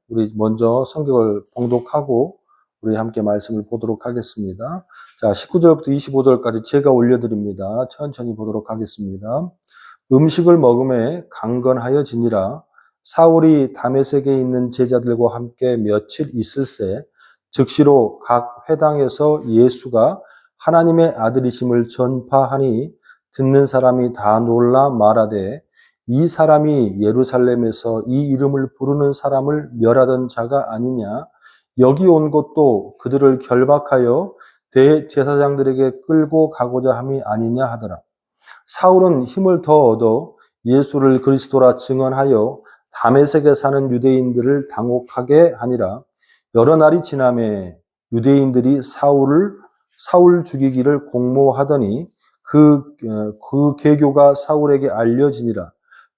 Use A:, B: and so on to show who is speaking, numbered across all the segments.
A: 우리 먼저 성경을 봉독하고 우리 함께 말씀을 보도록 하겠습니다. 자, 19절부터 25절까지 제가 올려드립니다. 천천히 보도록 하겠습니다. 음식을 먹음에 강건하여 지니라. 사울이 다메섹에 있는 제자들과 함께 며칠 있을새 즉시로 각 회당에서 예수가 하나님의 아들이심을 전파하니 듣는 사람이 다 놀라 말하되 이 사람이 예루살렘에서 이 이름을 부르는 사람을 멸하던 자가 아니냐. 여기 온 것도 그들을 결박하여 대제사장들에게 끌고 가고자 함이 아니냐 하더라. 사울은 힘을 더 얻어 예수를 그리스도라 증언하여 다메섹에 사는 유대인들을 당혹하게 하니라. 여러 날이 지나매 유대인들이 사울 죽이기를 공모하더니 그 계교가 사울에게 알려지니라.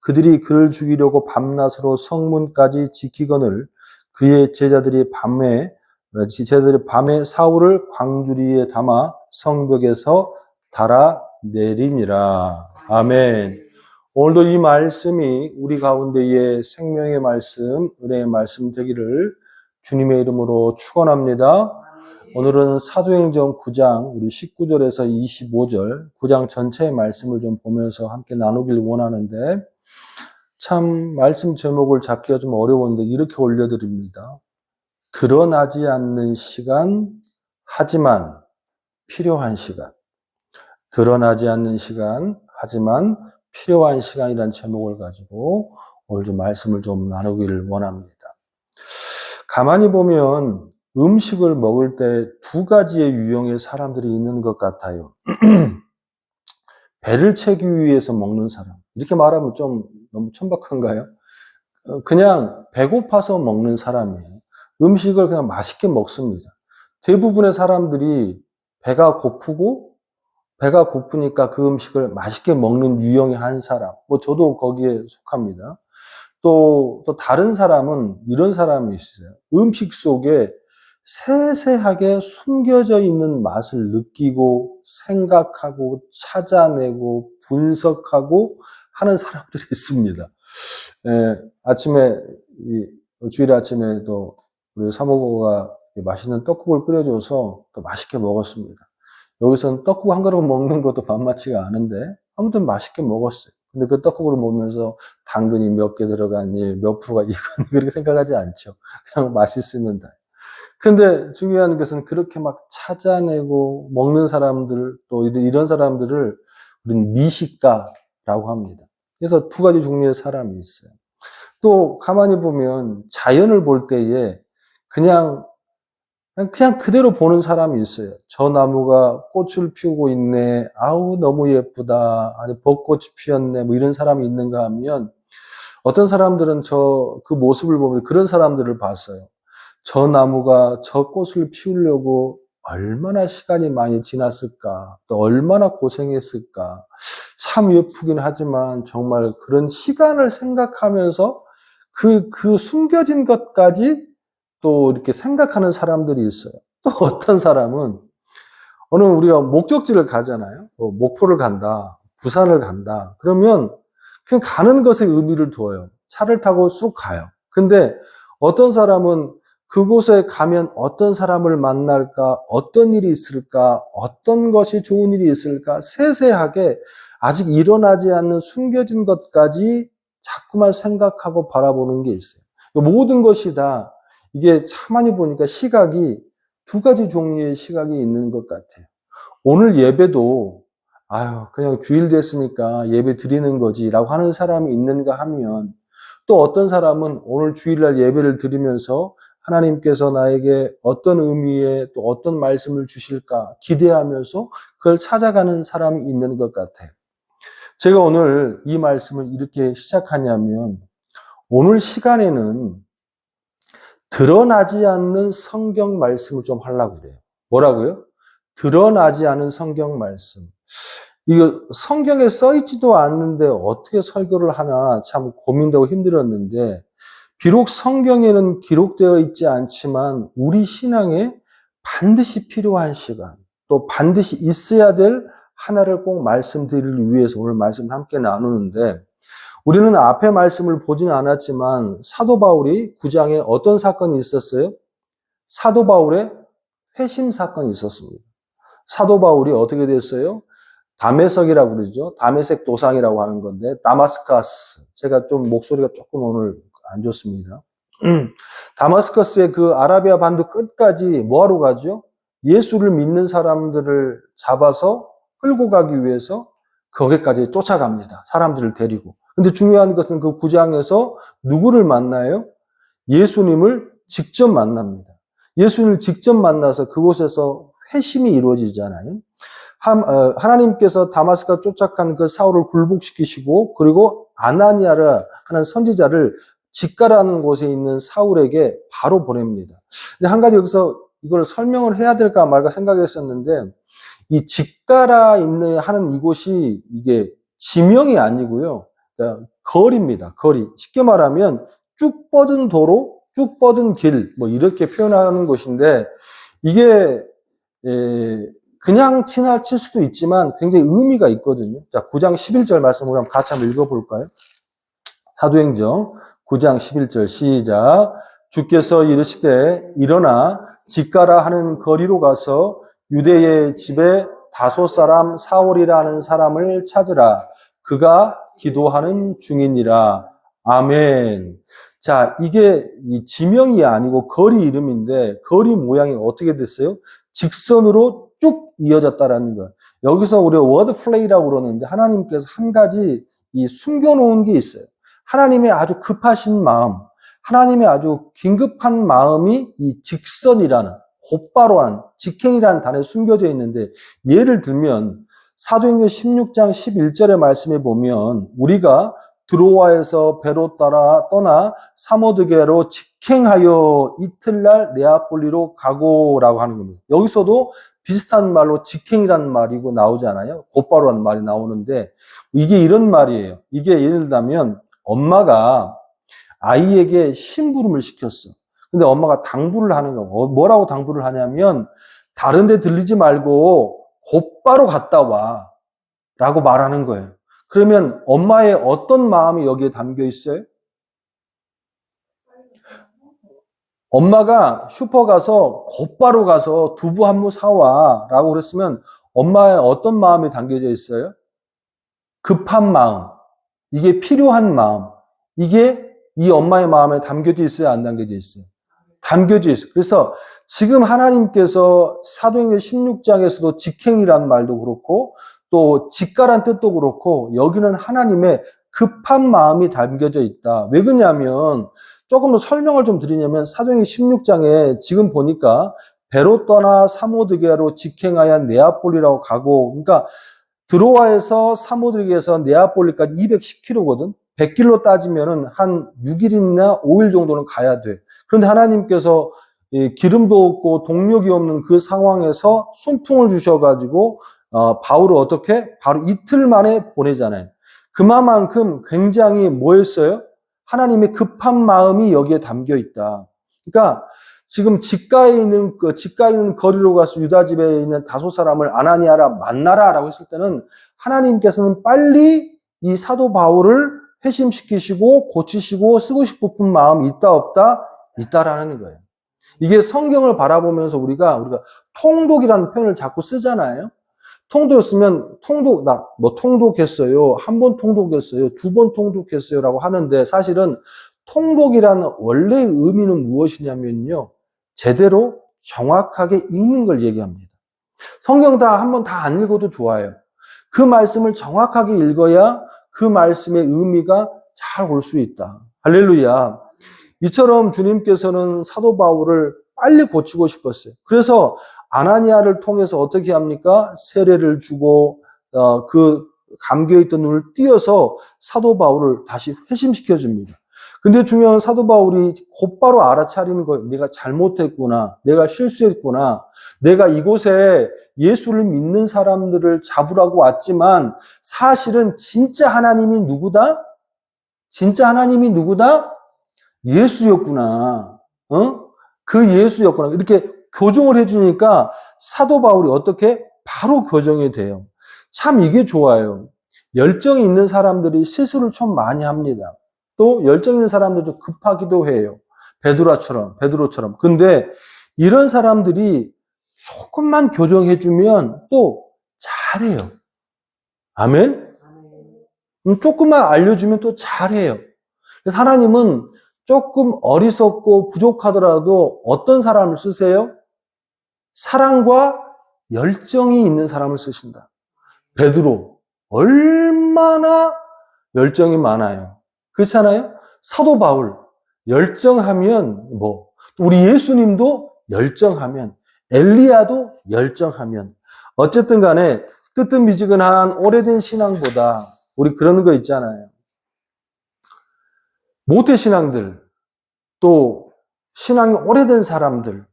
A: 그들이 그를 죽이려고 밤낮으로 성문까지 지키거늘 그의 제자들이 밤에 사울을 광주리에 담아 성벽에서 달아내리니라. 아멘. 오늘도 이 말씀이 우리 가운데의 생명의 말씀, 은혜의 말씀 되기를 주님의 이름으로 축원합니다. 오늘은 사도행전 9장 우리 19절에서 25절 9장 전체의 말씀을 좀 보면서 함께 나누길 원하는데 참 말씀 제목을 잡기가 좀 어려웠는데 이렇게 올려드립니다. 드러나지 않는 시간, 하지만 필요한 시간. 드러나지 않는 시간, 하지만 필요한 시간이라는 제목을 가지고 오늘 좀 말씀을 좀 나누기를 원합니다. 가만히 보면 음식을 먹을 때 두 가지의 유형의 사람들이 있는 것 같아요. 배를 채우기 위해서 먹는 사람. 이렇게 말하면 좀 너무 천박한가요? 그냥 배고파서 먹는 사람이에요. 음식을 그냥 맛있게 먹습니다. 대부분의 사람들이 배가 고프니까 그 음식을 맛있게 먹는 유형의 한 사람. 저도 거기에 속합니다. 또 다른 사람은 이런 사람이 있어요. 음식 속에 세세하게 숨겨져 있는 맛을 느끼고 생각하고 찾아내고 분석하고 하는 사람들이 있습니다. 주일 아침에도 우리 사모가 맛있는 떡국을 끓여줘서 또 맛있게 먹었습니다. 여기서는 떡국 한 그릇 먹는 것도 만만치가 않은데 아무튼 맛있게 먹었어요. 근데 그 떡국을 먹으면서 당근이 몇 개 들어갔니, 몇 프로가 이거니 그렇게 생각하지 않죠. 그냥 맛있으면 다. 근데 중요한 것은 그렇게 막 찾아내고 먹는 사람들, 또 이런 사람들을 우리는 미식가라고 합니다. 그래서 두 가지 종류의 사람이 있어요. 또 가만히 보면 자연을 볼 때에 그냥 그대로 보는 사람이 있어요. 저 나무가 꽃을 피우고 있네. 아우, 너무 예쁘다. 아니, 벚꽃이 피었네. 이런 사람이 있는가 하면 어떤 사람들은 그 모습을 보면 그런 사람들을 봤어요. 저 나무가 저 꽃을 피우려고 얼마나 시간이 많이 지났을까, 또 얼마나 고생했을까. 참 예쁘긴 하지만 정말 그런 시간을 생각하면서 그 숨겨진 것까지 또 이렇게 생각하는 사람들이 있어요. 또 어떤 사람은 오늘 우리가 목적지를 가잖아요. 목포를 간다, 부산을 간다. 그러면 그냥 가는 것에 의미를 두어요. 차를 타고 쑥 가요. 근데 어떤 사람은 그곳에 가면 어떤 사람을 만날까, 어떤 일이 있을까, 어떤 것이 좋은 일이 있을까, 세세하게 아직 일어나지 않는 숨겨진 것까지 자꾸만 생각하고 바라보는 게 있어요. 모든 것이 다 이게 가만히 보니까 시각이 두 가지 종류의 시각이 있는 것 같아요. 오늘 예배도 그냥 주일 됐으니까 예배 드리는 거지라고 하는 사람이 있는가 하면 또 어떤 사람은 오늘 주일날 예배를 드리면서 하나님께서 나에게 어떤 의미의 또 어떤 말씀을 주실까 기대하면서 그걸 찾아가는 사람이 있는 것 같아요. 제가 오늘 이 말씀을 이렇게 시작하냐면 오늘 시간에는 드러나지 않는 성경 말씀을 좀 하려고 그래요. 뭐라고요? 드러나지 않은 성경 말씀. 이거 성경에 써 있지도 않는데 어떻게 설교를 하나 참 고민되고 힘들었는데 비록 성경에는 기록되어 있지 않지만 우리 신앙에 반드시 필요한 시간, 또 반드시 있어야 될 하나를 꼭 말씀드리기 위해서 오늘 말씀 함께 나누는데 우리는 앞에 말씀을 보지는 않았지만 사도 바울이 9장에 어떤 사건이 있었어요? 사도 바울의 회심 사건이 있었습니다. 사도 바울이 어떻게 됐어요? 다메섹이라고 그러죠. 다메섹 도상이라고 하는 건데, 다마스커스. 제가 좀 목소리가 조금 오늘 안 좋습니다. 다마스커스의 그 아라비아 반도 끝까지 뭐하러 가죠? 예수를 믿는 사람들을 잡아서 끌고 가기 위해서 거기까지 쫓아갑니다. 사람들을 데리고. 근데 중요한 것은 그 9장에서 누구를 만나요? 예수님을 직접 만납니다. 예수님을 직접 만나서 그곳에서 회심이 이루어지잖아요. 하나님께서 다마스커 쫓아간 그 사울을 굴복시키시고 그리고 아나니아라 하는 선지자를 직가라는 곳에 있는 사울에게 바로 보냅니다. 근데 한 가지 여기서 이걸 설명을 해야 될까 말까 생각했었는데 이 직가라 있는 하는 이곳이 이게 지명이 아니고요. 그러니까 거리입니다. 거리. 쉽게 말하면 쭉 뻗은 도로, 쭉 뻗은 길, 뭐 이렇게 표현하는 곳인데 이게 그냥 지나칠 수도 있지만 굉장히 의미가 있거든요. 자, 9장 11절 말씀을 한번 같이 한번 읽어볼까요? 사도행전 9장 11절 시작. 주께서 이르시되 일어나 직가라 하는 거리로 가서 유대의 집에 다소 사람 사울이라는 사람을 찾으라. 그가 기도하는 중이니라. 아멘. 자, 이게 이 지명이 아니고 거리 이름인데 거리 모양이 어떻게 됐어요? 직선으로 쭉 이어졌다라는 거. 여기서 우리가 워드 플레이라고 그러는데 하나님께서 한 가지 이 숨겨놓은 게 있어요. 하나님의 아주 급하신 마음, 하나님의 아주 긴급한 마음이 이 직선이라는 곧바로한 직행이라는 단어에 숨겨져 있는데 예를 들면 사도행전 16장 11절의 말씀에 보면 우리가 드로아에서 배로 떠나 사모드게로 직행하여 이틀날 네아폴리로 가고라고 하는 겁니다. 여기서도 비슷한 말로 직행이라는 말이고 나오잖아요. 곧바로라는 말이 나오는데 이게 이런 말이에요. 이게 예를 들면 엄마가 아이에게 심부름을 시켰어. 근데 엄마가 당부를 하는 거. 뭐라고 당부를 하냐면 다른 데 들리지 말고 곧바로 갔다 와 라고 말하는 거예요. 그러면 엄마의 어떤 마음이 여기에 담겨 있어요? 엄마가 슈퍼 가서 곧바로 가서 두부 한 무 사와 라고 그랬으면 엄마의 어떤 마음이 담겨져 있어요? 급한 마음, 이게 필요한 마음, 이게 이 엄마의 마음에 담겨져 있어요? 안 담겨져 있어요? 담겨져 있어요. 그래서 지금 하나님께서 사도행전 16장에서도 직행이란 말도 그렇고 또 직가란 뜻도 그렇고 여기는 하나님의 급한 마음이 담겨져 있다. 왜 그러냐면 조금 더 설명을 좀 드리냐면 사도행전 16장에 지금 보니까 배로 떠나 사모드게로 직행하여 네아폴리라고 가고 그러니까 드로아에서 사모드게에서 네아폴리까지 210km거든. 100km 따지면은 한 6일이나 5일 정도는 가야 돼. 그런데 하나님께서 기름도 없고 동력이 없는 그 상황에서 순풍을 주셔가지고 바울을 어떻게? 바로 이틀 만에 보내잖아요. 그만큼 굉장히 뭐였어요? 하나님의 급한 마음이 여기에 담겨 있다. 그러니까 지금 직가에 있는 거리로 가서 유다 집에 있는 다소 사람을 아나니아라 만나라라고 했을 때는 하나님께서는 빨리 이 사도 바울을 회심시키시고 고치시고 쓰고 싶은 마음이 있다 없다? 있다라는 거예요. 이게 성경을 바라보면서 우리가 통독이라는 표현을 자꾸 쓰잖아요. 통독했으면 통독했어요. 한 번 통독했어요. 두 번 통독했어요라고 하는데 사실은 통독이라는 원래의 의미는 무엇이냐면요. 제대로 정확하게 읽는 걸 얘기합니다. 성경 한 번 다 안 읽어도 좋아요. 그 말씀을 정확하게 읽어야 그 말씀의 의미가 잘 올 수 있다. 할렐루야. 이처럼 주님께서는 사도 바울을 빨리 고치고 싶었어요. 그래서 아나니아를 통해서 어떻게 합니까? 세례를 주고 그 감겨있던 눈을 띄어서 사도 바울을 다시 회심시켜 줍니다. 근데 중요한 사도 바울이 곧바로 알아차리는 거예요. 내가 잘못했구나. 내가 실수했구나. 내가 이곳에 예수를 믿는 사람들을 잡으라고 왔지만 사실은 진짜 하나님이 누구다? 진짜 하나님이 누구다? 예수였구나. 그 예수였구나. 이렇게 교정을 해주니까 사도 바울이 어떻게? 바로 교정이 돼요. 참 이게 좋아요. 열정이 있는 사람들이 실수를 좀 많이 합니다. 또 열정 있는 사람들 좀 급하기도 해요. 베드로처럼. 근데 이런 사람들이 조금만 교정해주면 또 잘해요. 아멘? 조금만 알려주면 또 잘해요. 그래서 하나님은 조금 어리석고 부족하더라도 어떤 사람을 쓰세요? 사랑과 열정이 있는 사람을 쓰신다. 베드로 얼마나 열정이 많아요. 그렇잖아요? 사도 바울 열정하면 우리 예수님도 열정하면, 엘리야도 열정하면, 어쨌든 간에 뜨뜻미지근한 오래된 신앙보다 우리 그런 거 있잖아요. 모태신앙들, 또 신앙이 오래된 사람들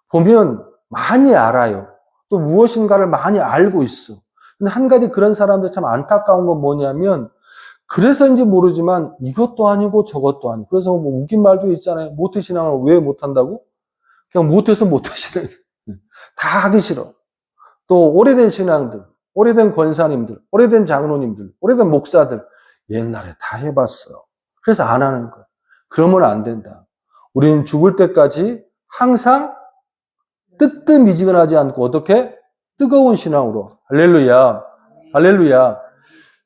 A: 보면 많이 알아요. 또 무엇인가를 많이 알고 있어. 근데 한 가지 그런 사람들 참 안타까운 건 뭐냐면, 그래서인지 모르지만 이것도 아니고 저것도 아니고, 그래서 웃긴 말도 있잖아요. 모태신앙을 왜 못한다고? 그냥 못해서 못하시는. 다 하기 싫어. 또 오래된 신앙들, 오래된 권사님들, 오래된 장로님들, 오래된 목사들 옛날에 다 해봤어. 그래서 안 하는 거야. 그러면 안 된다. 우리는 죽을 때까지 항상 뜨뜻미지근하지 않고 어떻게? 뜨거운 신앙으로. 할렐루야. 할렐루야.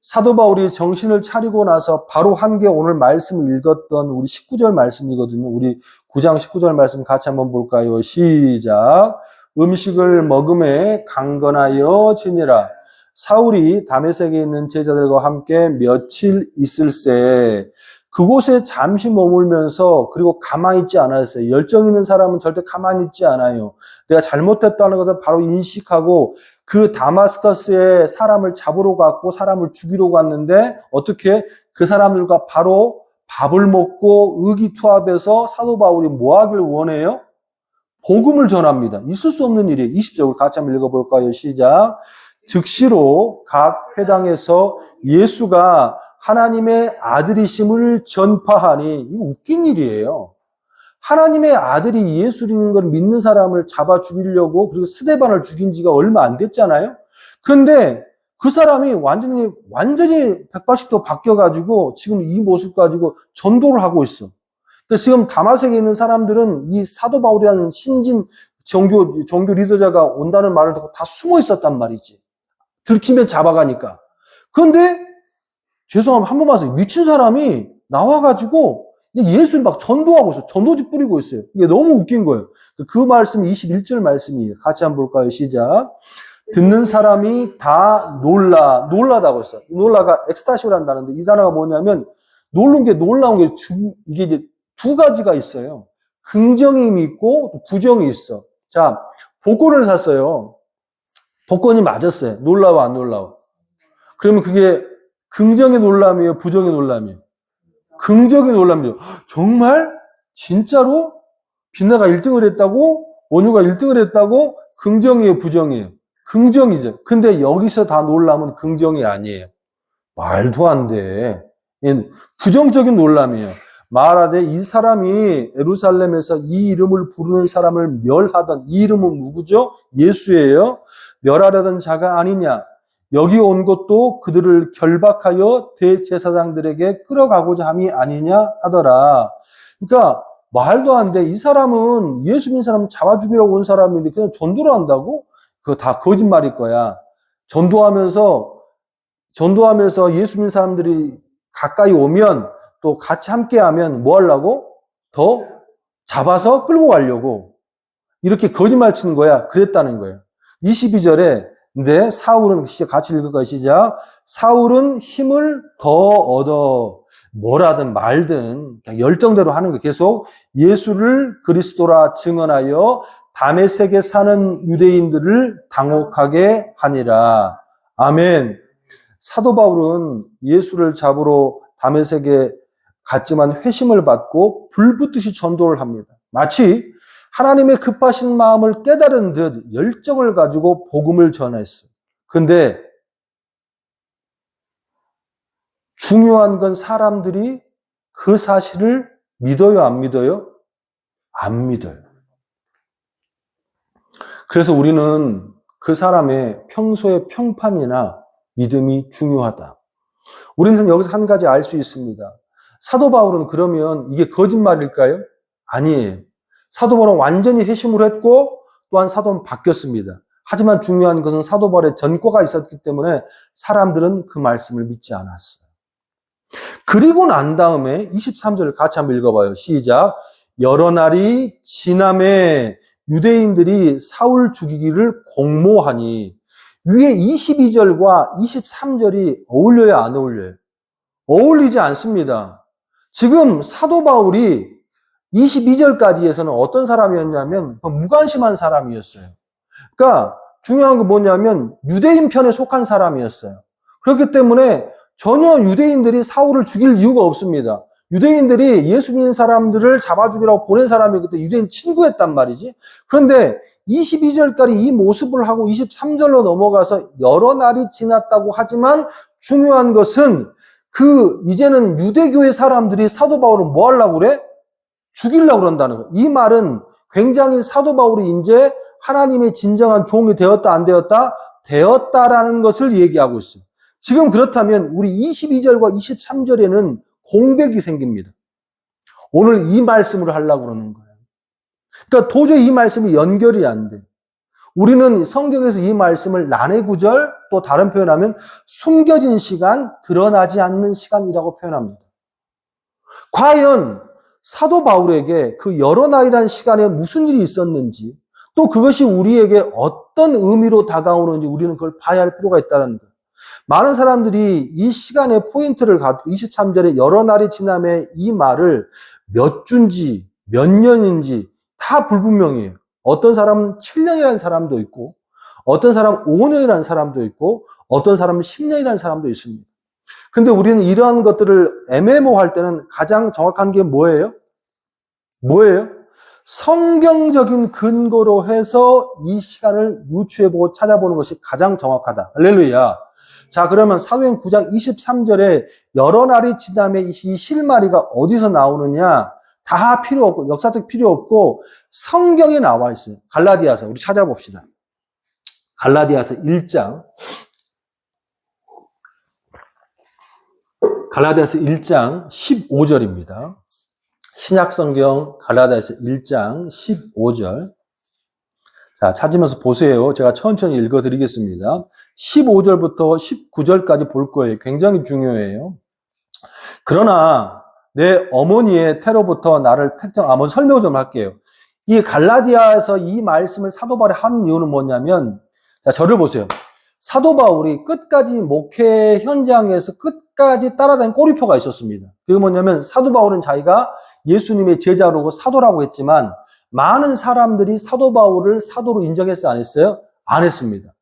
A: 사도 바울이 정신을 차리고 나서 바로 한 게 오늘 말씀을 읽었던 우리 19절 말씀이거든요. 우리 9장 19절 말씀 같이 한번 볼까요? 시작. 음식을 먹음에 강건하여 지니라. 사울이 다메섹에 있는 제자들과 함께 며칠 있을새 그곳에 잠시 머물면서, 그리고 가만히 있지 않았어요. 열정 있는 사람은 절대 가만히 있지 않아요. 내가 잘못했다는 것을 바로 인식하고 그 다마스커스에 사람을 잡으러 갔고 사람을 죽이러 갔는데 어떻게 그 사람들과 바로 밥을 먹고 의기투합해서 사도 바울이 뭐 하길 원해요? 복음을 전합니다. 있을 수 없는 일이에요. 20절 같이 한번 읽어볼까요? 시작. 즉시로 각 회당에서 예수가 하나님의 아들이심을 전파하니, 이거 웃긴 일이에요. 하나님의 아들이 예수라는 걸 믿는 사람을 잡아 죽이려고, 그리고 스데반을 죽인 지가 얼마 안 됐잖아요. 근데 그 사람이 완전히 180도 바뀌어가지고 지금 이 모습 가지고 전도를 하고 있어. 그래서 지금 다마섹에 있는 사람들은 이 사도 바울이라는 신진 종교 리더자가 온다는 말을 듣고 다 숨어 있었단 말이지. 들키면 잡아가니까. 그런데 죄송하면 한 번만 하세요. 미친 사람이 나와가지고 예수를 막 전도하고 있어요. 전도지 뿌리고 있어요. 이게 너무 웃긴 거예요. 그 말씀 21절 말씀이에요. 같이 한번 볼까요? 시작. 듣는 사람이 다 놀라다고 했어요. 놀라가 엑스타시오를 한다는데, 이 단어가 뭐냐면, 놀라운 게 이게 이제 두 가지가 있어요. 긍정이 있고 부정이 있어. 자, 복권을 샀어요. 복권이 맞았어요. 놀라워 안 놀라워? 그러면 그게 긍정의 놀람이에요? 부정의 놀람이에요? 긍정의 놀람이에요. 정말? 진짜로? 빛나가 1등을 했다고? 원효가 1등을 했다고? 긍정이에요? 부정이에요? 긍정이죠. 근데 여기서 다 놀람은 긍정이 아니에요. 말도 안 돼. 부정적인 놀람이에요. 말하되 이 사람이 예루살렘에서 이 이름을 부르는 사람을 멸하던, 이 이름은 누구죠? 예수예요. 멸하려던 자가 아니냐. 여기 온 것도 그들을 결박하여 대제사장들에게 끌어가고자 함이 아니냐 하더라. 그러니까 말도 안 돼. 이 사람은 예수 믿는 사람 잡아 죽이려고 온 사람인데 그냥 전도를 한다고? 그거 다 거짓말일 거야. 전도하면서 예수 믿는 사람들이 가까이 오면, 또 같이 함께 하면 뭐 하려고? 더 잡아서 끌고 가려고. 이렇게 거짓말 치는 거야. 그랬다는 거예요. 22절에 근데 사울은, 같이 읽을까요? 시작. 사울은 힘을 더 얻어 뭐라든 말든 그냥 열정대로 하는 거, 계속 예수를 그리스도라 증언하여 다메섹에 사는 유대인들을 당혹하게 하니라. 아멘. 사도 바울은 예수를 잡으러 다메섹에 갔지만 회심을 받고 불붙듯이 전도를 합니다. 마치 하나님의 급하신 마음을 깨달은 듯 열정을 가지고 복음을 전했어요. 근데 중요한 건 사람들이 그 사실을 믿어요, 안 믿어요? 안 믿어요. 그래서 우리는 그 사람의 평소의 평판이나 믿음이 중요하다. 우리는 여기서 한 가지 알 수 있습니다. 사도 바울은 그러면 이게 거짓말일까요? 아니에요. 사도 바울은 완전히 회심을 했고 또한 사도는 바뀌었습니다. 하지만 중요한 것은 사도 바울의 전과가 있었기 때문에 사람들은 그 말씀을 믿지 않았어요. 그리고 난 다음에 23절을 같이 한번 읽어봐요. 시작. 여러 날이 지남에 유대인들이 사울 죽이기를 공모하니, 위에 22절과 23절이 어울려야 안 어울려요? 어울리지 않습니다. 지금 사도 바울이 22절까지에서는 어떤 사람이었냐면 무관심한 사람이었어요. 그러니까 중요한 건 뭐냐면 유대인 편에 속한 사람이었어요. 그렇기 때문에 전혀 유대인들이 사울을 죽일 이유가 없습니다. 유대인들이 예수 믿는 사람들을 잡아 죽이라고 보낸 사람이 그때 유대인 친구였단 말이지. 그런데 22절까지 이 모습을 하고 23절로 넘어가서 여러 날이 지났다고 하지만 중요한 것은 이제는 유대교의 사람들이 사도 바울을 뭐 하려고 그래? 죽이려고 그런다는 거예요. 이 말은 굉장히 사도 바울이 이제 하나님의 진정한 종이 되었다, 안 되었다? 되었다라는 것을 얘기하고 있어요. 지금 그렇다면 우리 22절과 23절에는 공백이 생깁니다. 오늘 이 말씀을 하려고 그러는 거예요. 그러니까 도저히 이 말씀이 연결이 안 돼. 우리는 성경에서 이 말씀을 난해 구절, 또 다른 표현하면 숨겨진 시간, 드러나지 않는 시간이라고 표현합니다. 과연 사도 바울에게 그 여러 날이라는 시간에 무슨 일이 있었는지, 또 그것이 우리에게 어떤 의미로 다가오는지 우리는 그걸 봐야 할 필요가 있다는 거예요. 많은 사람들이 이 시간의 포인트를 갖고 23절에 여러 날이 지남에 이 말을 몇 주인지 몇 년인지 다 불분명해요. 어떤 사람은 7년이라는 사람도 있고, 어떤 사람은 5년이라는 사람도 있고, 어떤 사람은 10년이라는 사람도 있습니다. 근데 우리는 이러한 것들을 애매모호할 때는 가장 정확한 게 뭐예요? 뭐예요? 성경적인 근거로 해서 이 시간을 유추해보고 찾아보는 것이 가장 정확하다. 할렐루야. 자, 그러면 사도행 9장 23절에 여러 날이 지남에 이 실마리가 어디서 나오느냐? 다 필요 없고, 역사적 필요 없고, 성경에 나와 있어요. 갈라디아서, 우리 찾아봅시다. 갈라디아서 1장. 갈라디아서 1장 15절입니다. 신약성경 갈라디아서 1장 15절. 자, 찾으면서 보세요. 제가 천천히 읽어드리겠습니다. 15절부터 19절까지 볼 거예요. 굉장히 중요해요. 그러나 내 어머니의 태로부터 나를 먼저 설명을 좀 할게요. 이 갈라디아에서 이 말씀을 사도 바울이 하는 이유는 뭐냐면, 자, 저를 보세요. 사도 바울이 끝까지 목회 현장에서 끝까지 따라다닌 꼬리표가 있었습니다. 그게 뭐냐면 사도 바울은 자기가 예수님의 제자로고 사도라고 했지만 많은 사람들이 사도 바울을 사도로 인정했어요? 안 했어요? 안 했습니다.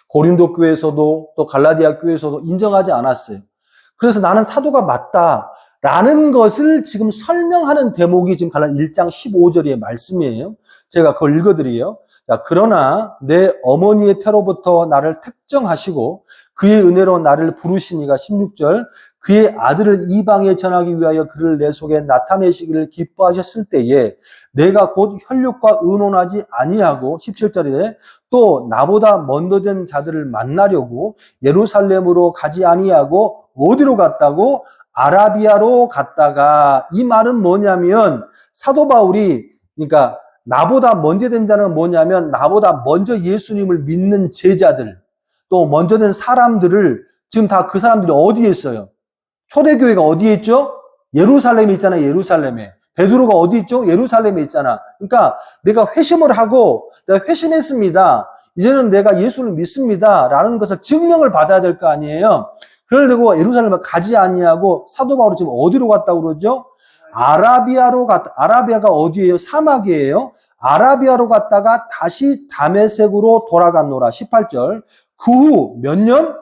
A: 고린도 교회에서도 또 갈라디아 교회에서도 인정하지 않았어요. 그래서 나는 사도가 맞다라는 것을 지금 설명하는 대목이 지금 갈라디아 1장 15절의 말씀이에요. 제가 그걸 읽어드려요. 자, 그러나 내 어머니의 태로부터 나를 택정하시고 그의 은혜로 나를 부르시니가 16절, 그의 아들을 이방에 전하기 위하여 그를 내 속에 나타내시기를 기뻐하셨을 때에 내가 곧 혈육과 의논하지 아니하고 17절에 또 나보다 먼저 된 자들을 만나려고 예루살렘으로 가지 아니하고 어디로 갔다고? 아라비아로 갔다가, 이 말은 뭐냐면 사도 바울이, 그러니까 나보다 먼저 된 자는 뭐냐면 나보다 먼저 예수님을 믿는 제자들, 또 먼저 된 사람들을 지금 다 그 사람들이 어디에 있어요? 초대교회가 어디에 있죠? 예루살렘에 있잖아요. 예루살렘에. 베드로가 어디 있죠? 예루살렘에 있잖아. 그러니까 내가 회심을 하고 내가 회심했습니다. 이제는 내가 예수를 믿습니다. 라는 것을 증명을 받아야 될 거 아니에요. 그러려고 예루살렘을 가지 아니하고 사도 바울이 지금 어디로 갔다고 그러죠? 아라비아로 갔다. 아라비아가 어디예요? 사막이에요. 아라비아로 갔다가 다시 다메섹으로 돌아갔노라. 18절. 그 후 몇 년?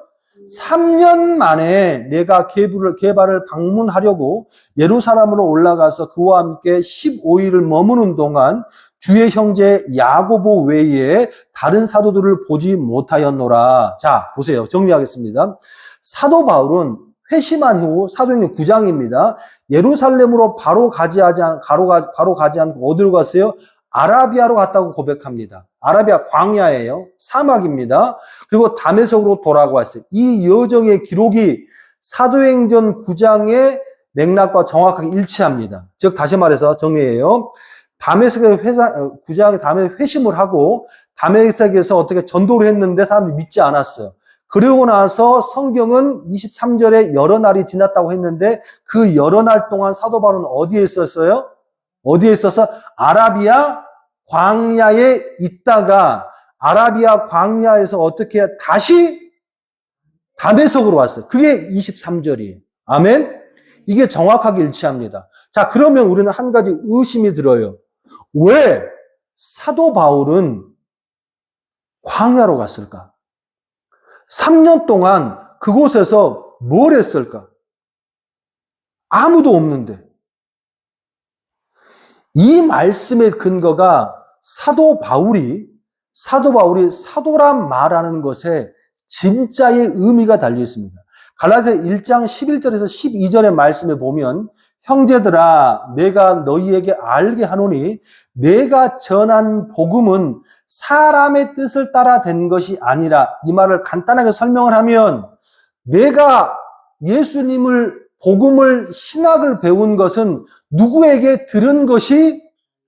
A: 3년 만에 내가 게바를 방문하려고 예루살렘으로 올라가서 그와 함께 15일을 머무는 동안 주의 형제 야고보 외에 다른 사도들을 보지 못하였노라. 자, 보세요. 정리하겠습니다. 사도 바울은 회심한 후 사도행전 9장입니다. 예루살렘으로 바로 가지 않고 어디로 갔어요? 아라비아로 갔다고 고백합니다. 아라비아 광야예요. 사막입니다. 그리고 다메섹으로 돌아왔어요. 이 여정의 기록이 사도행전 9장의 맥락과 정확하게 일치합니다. 즉 다시 말해서 정리해요. 다메섹의 9장에 다메섹 회심을 하고 다메섹에서 어떻게 전도를 했는데 사람들이 믿지 않았어요. 그러고 나서 성경은 23절에 여러 날이 지났다고 했는데 그 여러 날 동안 사도 바울은 어디에 있었어요? 어디에 있어서 아라비아 광야에 있다가 아라비아 광야에서 어떻게 다시 다메섹으로 왔어요. 그게 23절이에요. 아멘? 이게 정확하게 일치합니다. 자, 그러면 우리는 한 가지 의심이 들어요. 왜 사도 바울은 광야로 갔을까? 3년 동안 그곳에서 뭘 했을까? 아무도 없는데. 이 말씀의 근거가 사도 바울이 사도란 말하는 것에 진짜의 의미가 달려 있습니다. 갈라디아 1장 11절에서 12절의 말씀에 보면 형제들아 내가 너희에게 알게 하노니 내가 전한 복음은 사람의 뜻을 따라 된 것이 아니라, 이 말을 간단하게 설명을 하면 내가 복음을 신학을 배운 것은 누구에게 들은 것이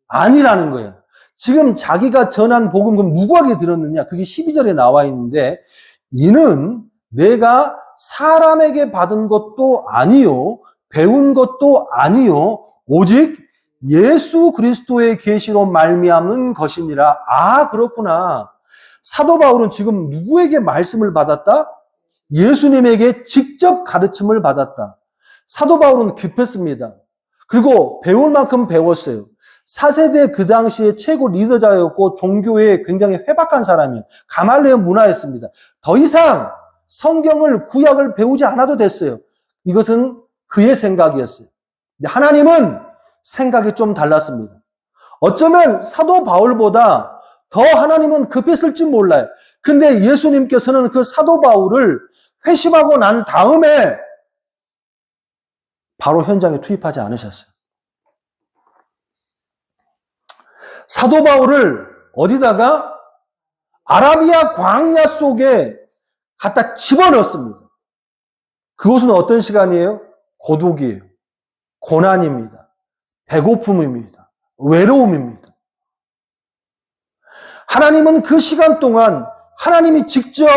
A: 아니라는 거예요. 지금 자기가 전한 복음 그럼 누구에게 들었느냐? 그게 12절에 나와 있는데 이는 내가 사람에게 받은 것도 아니요 배운 것도 아니요 오직 예수 그리스도의 계시로 말미암은 것이니라. 아, 그렇구나. 사도 바울은 지금 누구에게 말씀을 받았다? 예수님에게 직접 가르침을 받았다. 사도 바울은 급했습니다. 그리고 배울 만큼 배웠어요. 4세대 그 당시에 최고 리더자였고 종교에 굉장히 회박한 사람이에요. 가말리엘 문화였습니다. 더 이상 성경을 구약을 배우지 않아도 됐어요. 이것은 그의 생각이었어요. 근데 하나님은 생각이 좀 달랐습니다. 어쩌면 사도 바울보다 더 하나님은 급했을지 몰라요. 근데 예수님께서는 그 사도 바울을 회심하고 난 다음에 바로 현장에 투입하지 않으셨어요. 사도 바울을 어디다가 아라비아 광야 속에 갖다 집어넣었습니다. 그것은 어떤 시간이에요? 고독이에요. 고난입니다. 배고픔입니다. 외로움입니다. 하나님은 그 시간 동안 하나님이 직접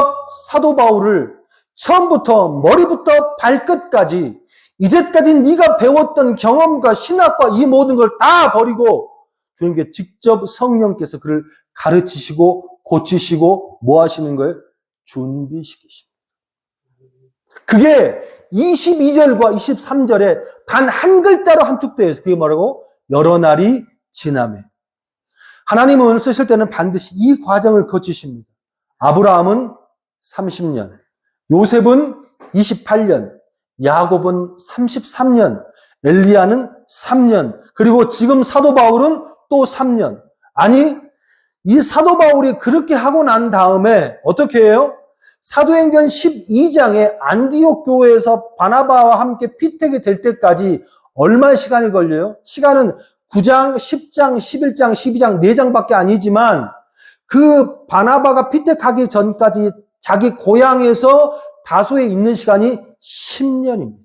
A: 사도 바울을 처음부터 머리부터 발끝까지 이제까지 네가 배웠던 경험과 신학과 이 모든 걸 다 버리고 주님께 직접 성령께서 그를 가르치시고 고치시고 뭐 하시는 거예요? 준비시키십니다. 그게 22절과 23절에 단 한 글자로 함축되어 있어요. 그게 뭐라고? 여러 날이 지나매. 하나님은 쓰실 때는 반드시 이 과정을 거치십니다. 아브라함은 30년, 요셉은 28년, 야곱은 33년, 엘리야는 3년, 그리고 지금 사도 바울은 또 3년. 아니, 이 사도 바울이 그렇게 하고 난 다음에 어떻게 해요? 사도행전 12장에 안디옥 교회에서 바나바와 함께 피택이 될 때까지 얼마의 시간이 걸려요? 시간은 9장, 10장, 11장, 12장, 4장밖에 아니지만 그 바나바가 피택하기 전까지 자기 고향에서 다소에 있는 시간이 10년입니다.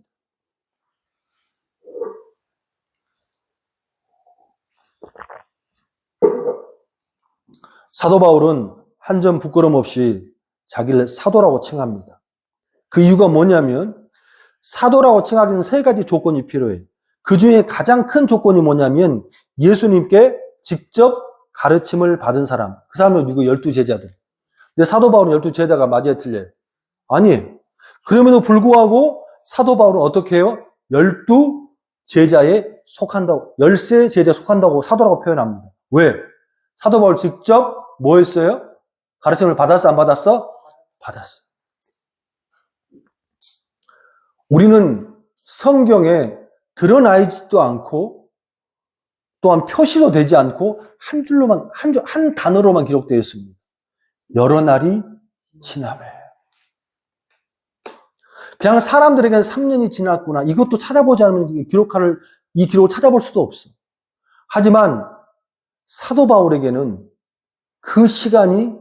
A: 사도 바울은 한 점 부끄럼 없이 자기를 사도라고 칭합니다. 그 이유가 뭐냐면 사도라고 칭하기는 3가지 조건이 필요해요. 그 중에 가장 큰 조건이 뭐냐면 예수님께 직접 가르침을 받은 사람. 그 사람은 누구? 12제자들. 근데 사도 바울은 12제자가 맞아야 틀려요? 아니에요. 그럼에도 불구하고 사도 바울은 어떻게 해요? 12제자에 속한다고, 13제자에 속한다고 사도라고 표현합니다. 왜? 사도 바울 직접 뭐 했어요? 가르침을 받았어, 안 받았어? 받았어. 우리는 성경에 드러나 있지도 않고 또한 표시도 되지 않고 한 줄로만, 한 단어로만 기록되어 있습니다. 여러 날이 지나매. 그냥 사람들에게는 3년이 지났구나. 이것도 찾아보지 않으면 이 기록을 찾아볼 수도 없어. 하지만 사도 바울에게는 그 시간이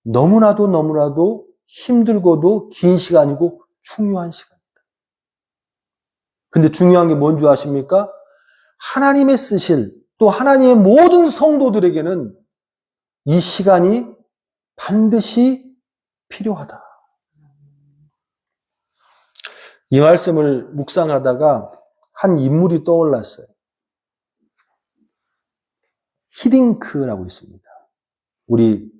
A: 너무나도 힘들고도 긴 시간이고 중요한 시간이다. 근데 중요한 게 뭔지 아십니까? 하나님의 쓰실 또 하나님의 모든 성도들에게는 이 시간이 반드시 필요하다. 이 말씀을 묵상하다가 한 인물이 떠올랐어요. 히딩크라고 있습니다. 우리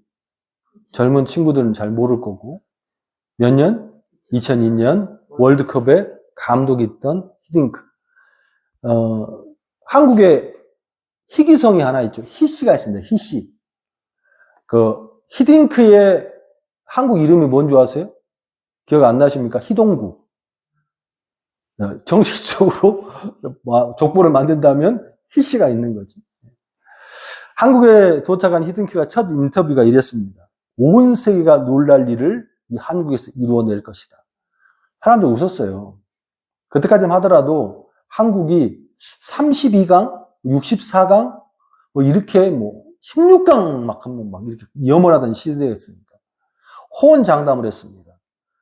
A: 젊은 친구들은 잘 모를 거고, 몇 년? 2002년 월드컵에 감독이 있던 히딩크. 한국에 희귀성이 하나 있죠. 희씨가 있습니다. 희씨. 히딩크의 한국 이름이 뭔지 아세요? 기억 안 나십니까? 희동구. 정식적으로 족보를 만든다면 희씨가 있는 거지. 한국에 도착한 히딩크가 첫 인터뷰가 이랬습니다. 온 세계가 놀랄 일을 이 한국에서 이루어낼 것이다. 사람들 웃었어요. 그때까지만 하더라도 한국이 32강, 64강, 이렇게 16강 막 이렇게 염원하던 시대였으니까. 호언장담을 했습니다.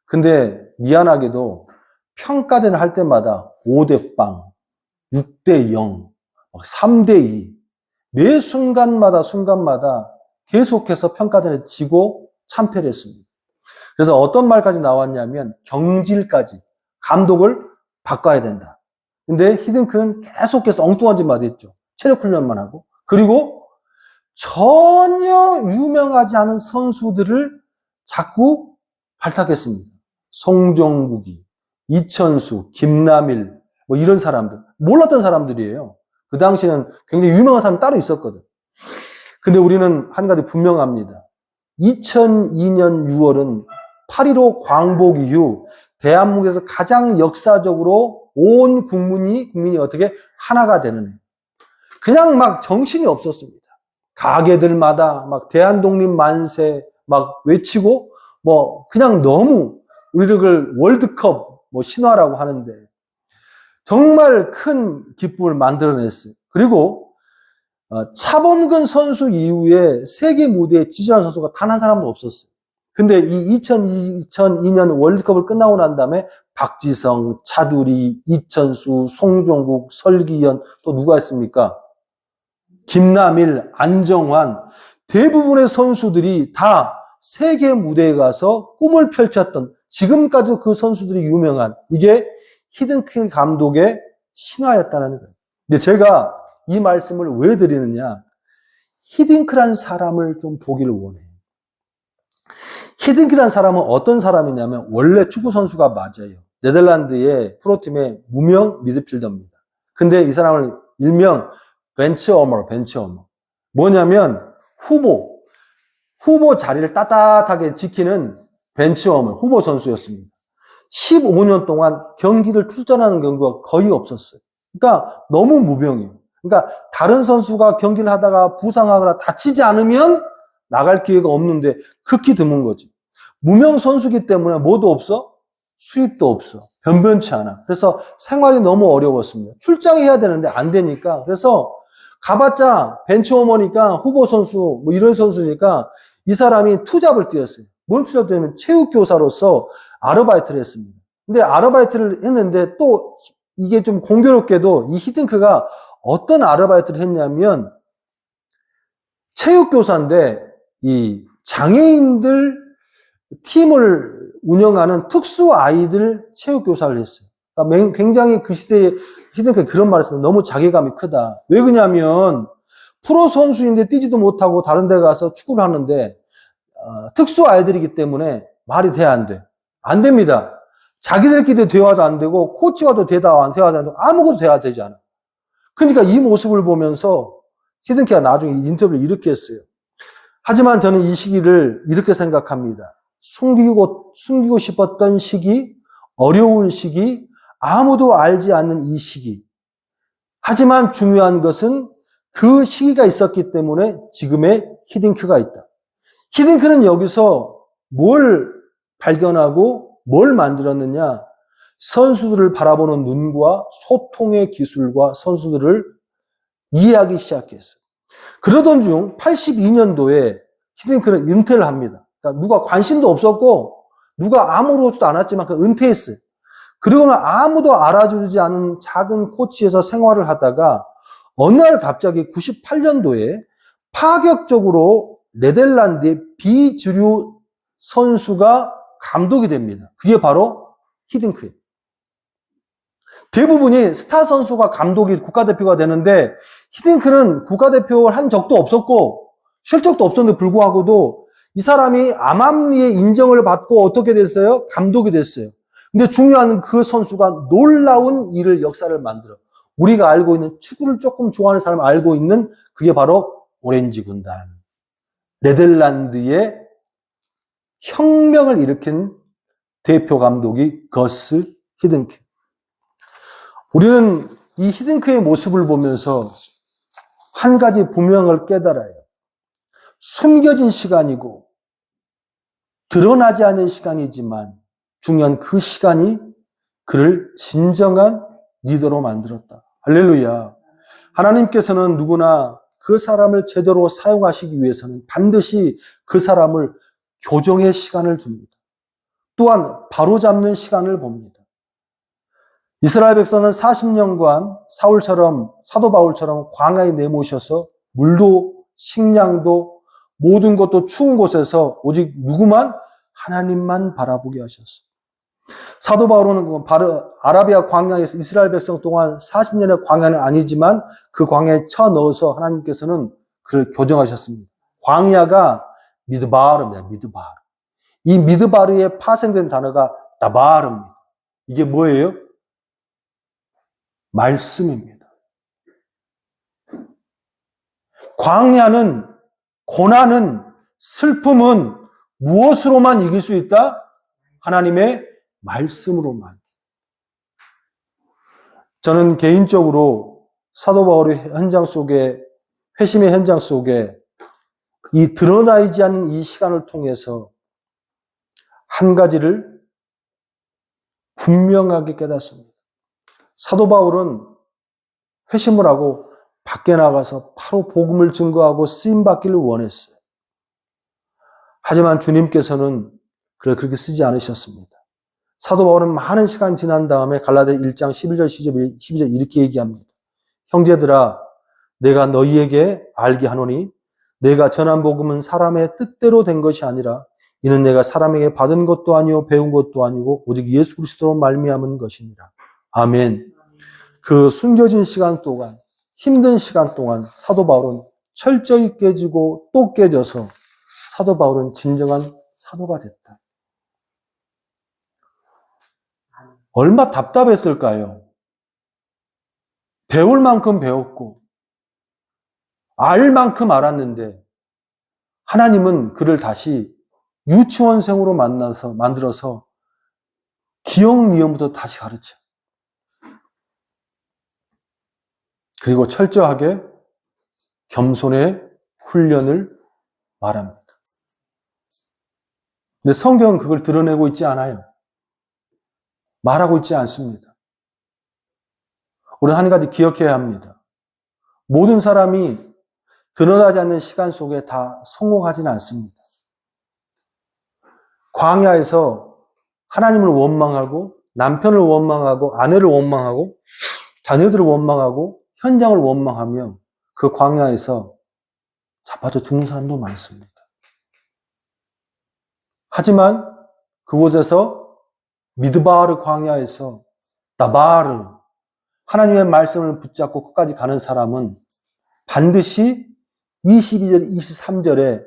A: 근데 미안하게도 평가전을 할 때마다 5대 빵, 6대 0, 3대 2. 매 순간마다 계속해서 평가전을 지고 참패를 했습니다. 그래서 어떤 말까지 나왔냐면 경질까지 감독을 바꿔야 된다. 근데 히딩크는 계속해서 엉뚱한 짓만 했죠. 체력 훈련만 하고. 그리고 전혀 유명하지 않은 선수들을 자꾸 발탁했습니다. 송종국이, 이천수, 김남일, 이런 사람들. 몰랐던 사람들이에요. 그 당시에는 굉장히 유명한 사람이 따로 있었거든. 근데 우리는 한 가지 분명합니다. 2002년 6월은 8.15 광복 이후 대한민국에서 가장 역사적으로 온 국민이 어떻게 하나가 되는 해. 그냥 막 정신이 없었습니다. 가게들마다 막 대한독립 만세 막 외치고 그냥 너무 우리를 월드컵 신화라고 하는데 정말 큰 기쁨을 만들어냈어요. 그리고 차범근 선수 이후에 세계 무대에 지지하는 선수가 단 한 사람도 없었어요. 근데 이 2002년 월드컵을 끝나고 난 다음에 박지성, 차두리, 이천수, 송종국, 설기현 또 누가 있습니까? 김남일, 안정환 대부분의 선수들이 다 세계 무대에 가서 꿈을 펼쳤던 지금까지도 그 선수들이 유명한 이게 히딩크 감독의 신화였다는 거예요. 근데 제가 이 말씀을 왜 드리느냐? 히딩크란 사람을 좀 보기를 원해요. 히딩크란 사람은 어떤 사람이냐면 원래 축구 선수가 맞아요. 네덜란드의 프로팀의 무명 미드필더입니다. 근데 이 사람을 일명 벤치워머. 뭐냐면 후보 자리를 따뜻하게 지키는 벤치워머, 후보 선수였습니다. 15년 동안 경기를 출전하는 경우가 거의 없었어요. 그러니까 너무 무명이에요. 그러니까 다른 선수가 경기를 하다가 부상하거나 다치지 않으면 나갈 기회가 없는데 극히 드문 거지. 무명 선수기 때문에 뭐도 없어? 수입도 없어. 변변치 않아. 그래서 생활이 너무 어려웠습니다. 출장해야 되는데 안 되니까. 그래서 가봤자 벤치워머니까 후보 선수 이런 선수니까 이 사람이 투잡을 뛰었어요. 뭔 투잡을 뛰냐면 체육교사로서 아르바이트를 했습니다. 근데 아르바이트를 했는데 또 이게 좀 공교롭게도 이 히딩크가 어떤 아르바이트를 했냐면 체육교사인데 이 장애인들 팀을 운영하는 특수 아이들 체육교사를 했어요. 그러니까 굉장히 그 시대에 히딩크가 그런 말을 했습니다. 너무 자괴감이 크다. 왜 그러냐면 프로 선수인데 뛰지도 못하고 다른 데 가서 축구를 하는데 특수 아이들이기 때문에 말이 돼 안 돼? 안 됩니다. 자기들끼리 대화도 안 되고 코치와도 대화도 안 되고 아무것도 대화 되지 않아. 그러니까 이 모습을 보면서 히딩크가 나중에 인터뷰를 이렇게 했어요. 하지만 저는 이 시기를 이렇게 생각합니다. 숨기고 싶었던 시기, 어려운 시기, 아무도 알지 않는 이 시기. 하지만 중요한 것은 그 시기가 있었기 때문에 지금의 히딩크가 있다. 히딩크는 여기서 뭘 발견하고 뭘 만들었느냐? 선수들을 바라보는 눈과 소통의 기술과 선수들을 이해하기 시작했어요. 그러던 중 82년도에 히딩크는 은퇴를 합니다. 그러니까 누가 관심도 없었고 누가 아무렇지도 않았지만 은퇴했어요. 그리고는 아무도 알아주지 않은 작은 코치에서 생활을 하다가 어느 날 갑자기 98년도에 파격적으로 네덜란드의 비주류 선수가 감독이 됩니다. 그게 바로 히딩크예요. 대부분이 스타 선수가 감독이 국가대표가 되는데 히딩크는 국가대표를 한 적도 없었고 실적도 없었는데 불구하고도 이 사람이 암암리의 인정을 받고 어떻게 됐어요? 감독이 됐어요. 근데 중요한 그 선수가 놀라운 일을 역사를 만들어. 우리가 알고 있는 축구를 조금 좋아하는 사람 알고 있는 그게 바로 오렌지 군단. 네덜란드의 혁명을 일으킨 대표 감독이 거스 히딩크. 우리는 이 히딩크의 모습을 보면서 한 가지 분명을 깨달아요. 숨겨진 시간이고 드러나지 않은 시간이지만 중요한 그 시간이 그를 진정한 리더로 만들었다. 할렐루야. 하나님께서는 누구나 그 사람을 제대로 사용하시기 위해서는 반드시 그 사람을 교정의 시간을 줍니다. 또한 바로잡는 시간을 봅니다. 이스라엘 백성은 40년간 사도 바울처럼 광야에 내모셔서 물도 식량도 모든 것도 추운 곳에서 오직 누구만? 하나님만 바라보게 하셨어요. 사도 바울은 아라비아 광야에서 이스라엘 백성 동안 40년의 광야는 아니지만 그 광야에 쳐넣어서 하나님께서는 그를 교정하셨습니다. 광야가 미드바르입니다. 미드바르. 이 미드바르에 파생된 단어가 다바르입니다. 이게 뭐예요? 말씀입니다. 광야는, 고난은, 슬픔은 무엇으로만 이길 수 있다? 하나님의 말씀으로만. 저는 개인적으로 사도 바울의 현장 속에, 회심의 현장 속에 이 드러나지 않는 이 시간을 통해서 한 가지를 분명하게 깨닫습니다. 사도 바울은 회심을 하고 밖에 나가서 바로 복음을 증거하고 쓰임받기를 원했어요. 하지만 주님께서는 그를 그렇게 쓰지 않으셨습니다. 사도 바울은 많은 시간 지난 다음에 갈라디아 1장 11절 12절 이렇게 얘기합니다. 형제들아 내가 너희에게 알게 하노니 내가 전한 복음은 사람의 뜻대로 된 것이 아니라 이는 내가 사람에게 받은 것도 아니요 배운 것도 아니고 오직 예수 그리스도로 말미암은 것이니라. 아멘. 그 숨겨진 시간 동안 힘든 시간 동안 사도 바울은 철저히 깨지고 또 깨져서 사도 바울은 진정한 사도가 됐다. 얼마 답답했을까요? 배울 만큼 배웠고 알 만큼 알았는데 하나님은 그를 다시 유치원생으로 만들어서 기억 니은부터 다시 가르쳐. 그리고 철저하게 겸손의 훈련을 말합니다. 근데 성경은 그걸 드러내고 있지 않아요. 말하고 있지 않습니다. 우리는 한 가지 기억해야 합니다. 모든 사람이 드러나지 않는 시간 속에 다 성공하지는 않습니다. 광야에서 하나님을 원망하고 남편을 원망하고 아내를 원망하고 자녀들을 원망하고 현장을 원망하며 그 광야에서 자빠져 죽는 사람도 많습니다. 하지만 그곳에서 미드바르 광야에서 다바르 하나님의 말씀을 붙잡고 끝까지 가는 사람은 반드시 22절, 23절에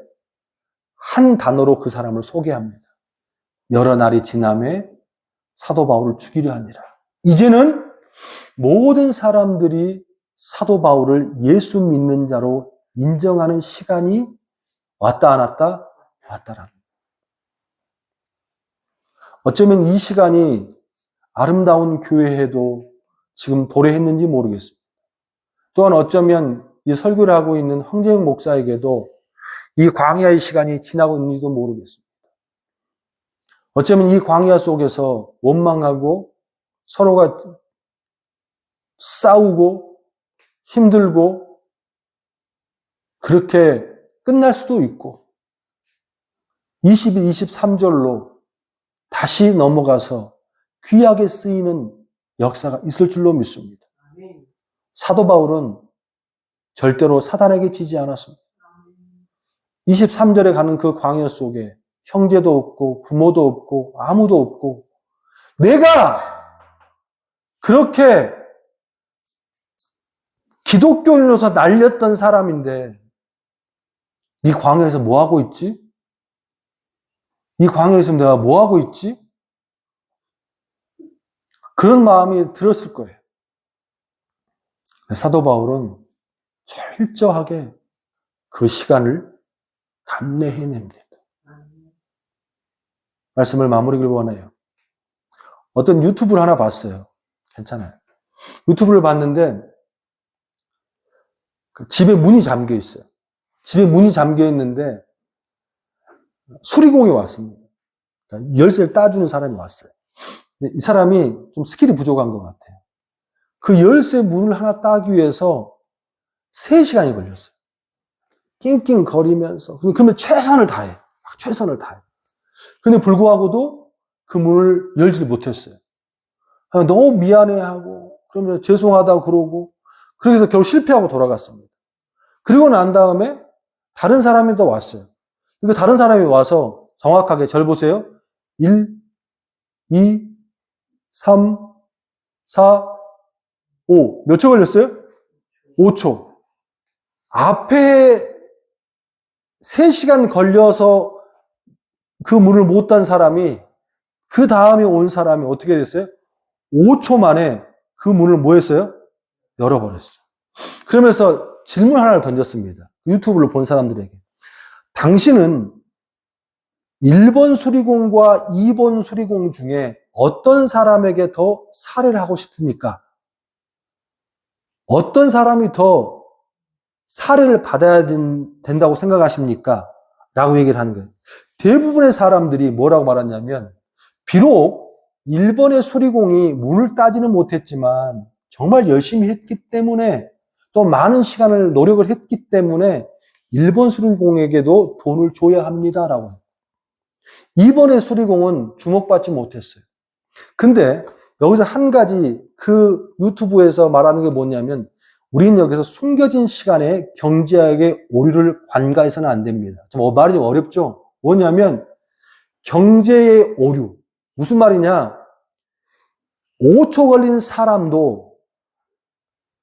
A: 한 단어로 그 사람을 소개합니다. 여러 날이 지남에 사도 바울을 죽이려 하니라. 이제는 모든 사람들이 사도 바울을 예수 믿는 자로 인정하는 시간이 왔다 안 왔다? 왔다랍니다. 어쩌면 이 시간이 아름다운 교회에도 지금 도래했는지 모르겠습니다. 또한 어쩌면 이 설교를 하고 있는 황재영 목사에게도 이 광야의 시간이 지나고 있는지도 모르겠습니다. 어쩌면 이 광야 속에서 원망하고 서로가 싸우고 힘들고 그렇게 끝날 수도 있고 22, 23절로 다시 넘어가서 귀하게 쓰이는 역사가 있을 줄로 믿습니다. 사도 바울은 절대로 사단에게 지지 않았습니다. 23절에 가는 그 광야 속에 형제도 없고 부모도 없고 아무도 없고 내가 그렇게 기독교인으로서 날렸던 사람인데 이 광야에서 뭐 하고 있지? 이 광야에서 내가 뭐 하고 있지? 그런 마음이 들었을 거예요. 사도 바울은 철저하게 그 시간을 감내해냅니다. 말씀을 마무리를 원해요. 어떤 유튜브를 하나 봤어요. 괜찮아요. 유튜브를 봤는데 집에 문이 잠겨 있어요. 집에 문이 잠겨 있는데 수리공이 왔습니다. 열쇠를 따주는 사람이 왔어요. 이 사람이 좀 스킬이 부족한 것 같아요. 그 열쇠 문을 하나 따기 위해서 3시간이 걸렸어요. 낑낑거리면서. 그러면 최선을 다해. 최선을 다해. 근데 불구하고도 그 문을 열지 못했어요. 너무 미안해하고, 그러면 죄송하다고 그러고, 그래서 결국 실패하고 돌아갔습니다. 그리고 난 다음에 다른 사람이 더 왔어요. 그 다른 사람이 와서 정확하게 절 보세요. 1, 2, 3, 4, 5. 몇 초 걸렸어요? 5초. 앞에 3시간 걸려서 그 문을 못 단 사람이 그 다음에 온 사람이 어떻게 됐어요? 5초 만에 그 문을 뭐 했어요? 열어버렸어요. 그러면서 질문 하나를 던졌습니다. 유튜브를 본 사람들에게. 당신은 1번 수리공과 2번 수리공 중에 어떤 사람에게 더 살해를 하고 싶습니까? 어떤 사람이 더 살해를 받아야 된다고 생각하십니까? 라고 얘기를 하는 거예요. 대부분의 사람들이 뭐라고 말하냐면 비록 1번의 수리공이 문을 따지는 못했지만 정말 열심히 했기 때문에 또 많은 시간을 노력을 했기 때문에 1번 수리공에게도 돈을 줘야 합니다라고. 2번의 수리공은 주목받지 못했어요. 근데 여기서 한 가지 그 유튜브에서 말하는 게 뭐냐면 우리는 여기서 숨겨진 시간에 경제학의 오류를 관가해서는 안 됩니다. 말이 좀 어렵죠? 뭐냐면 경제의 오류. 무슨 말이냐? 5초 걸린 사람도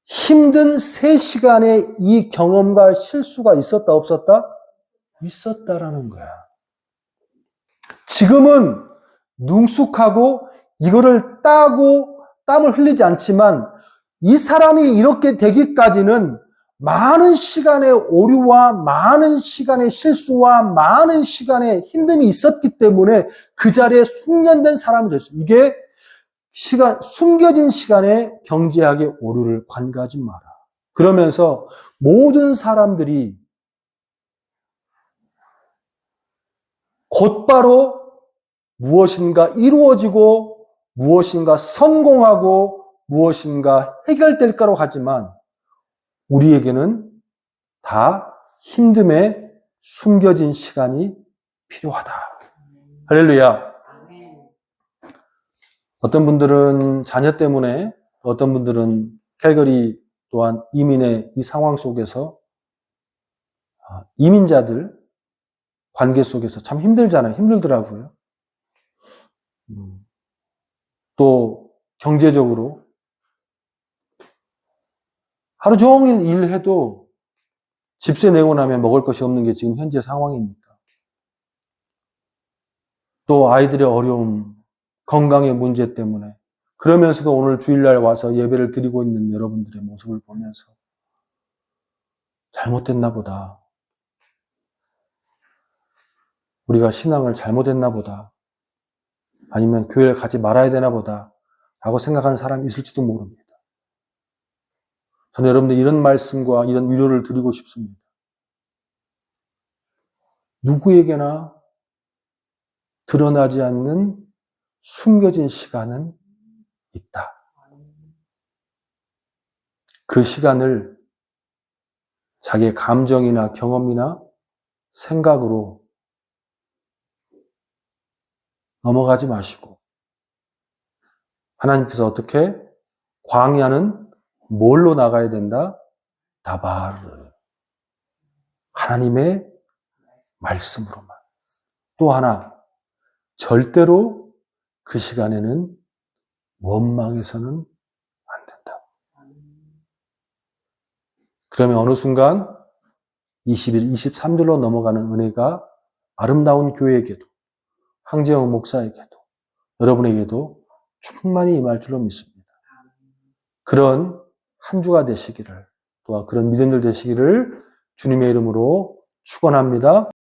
A: 힘든 3시간의 이 경험과 실수가 있었다 없었다? 있었다라는 거야. 지금은 능숙하고 이거를 따고 땀을 흘리지 않지만 이 사람이 이렇게 되기까지는 많은 시간의 오류와 많은 시간의 실수와 많은 시간의 힘듦이 있었기 때문에 그 자리에 숙련된 사람이 됐어요. 이게 숨겨진 시간에 경제학의 오류를 관가하지 마라. 그러면서 모든 사람들이 곧바로 무엇인가 이루어지고 무엇인가 성공하고 무엇인가 해결될까로 하지만 우리에게는 다 힘듦에 숨겨진 시간이 필요하다. 할렐루야. 어떤 분들은 자녀 때문에, 어떤 분들은 캘거리 또한 이민의 이 상황 속에서 이민자들 관계 속에서 참 힘들잖아요. 힘들더라고요. 또 경제적으로 하루 종일 일해도 집세 내고 나면 먹을 것이 없는 게 지금 현재 상황이니까. 또 아이들의 어려움, 건강의 문제 때문에 그러면서도 오늘 주일날 와서 예배를 드리고 있는 여러분들의 모습을 보면서 잘못됐나 보다. 우리가 신앙을 잘못했나 보다. 아니면 교회를 가지 말아야 되나 보다. 라고 생각하는 사람이 있을지도 모릅니다. 저는 여러분들 이런 말씀과 이런 위로를 드리고 싶습니다. 누구에게나 드러나지 않는 숨겨진 시간은 있다. 그 시간을 자기의 감정이나 경험이나 생각으로 넘어가지 마시고 하나님께서 어떻게? 광야는 뭘로 나가야 된다? 다바르. 하나님의 말씀으로만. 또 하나, 절대로 그 시간에는 원망해서는 안 된다. 그러면 어느 순간 20일, 23절로 넘어가는 은혜가 아름다운 교회에게도, 황재영 목사에게도, 여러분에게도 충만히 임할 줄로 믿습니다. 그런 한 주가 되시기를, 또한 그런 믿음들 되시기를 주님의 이름으로 축원합니다.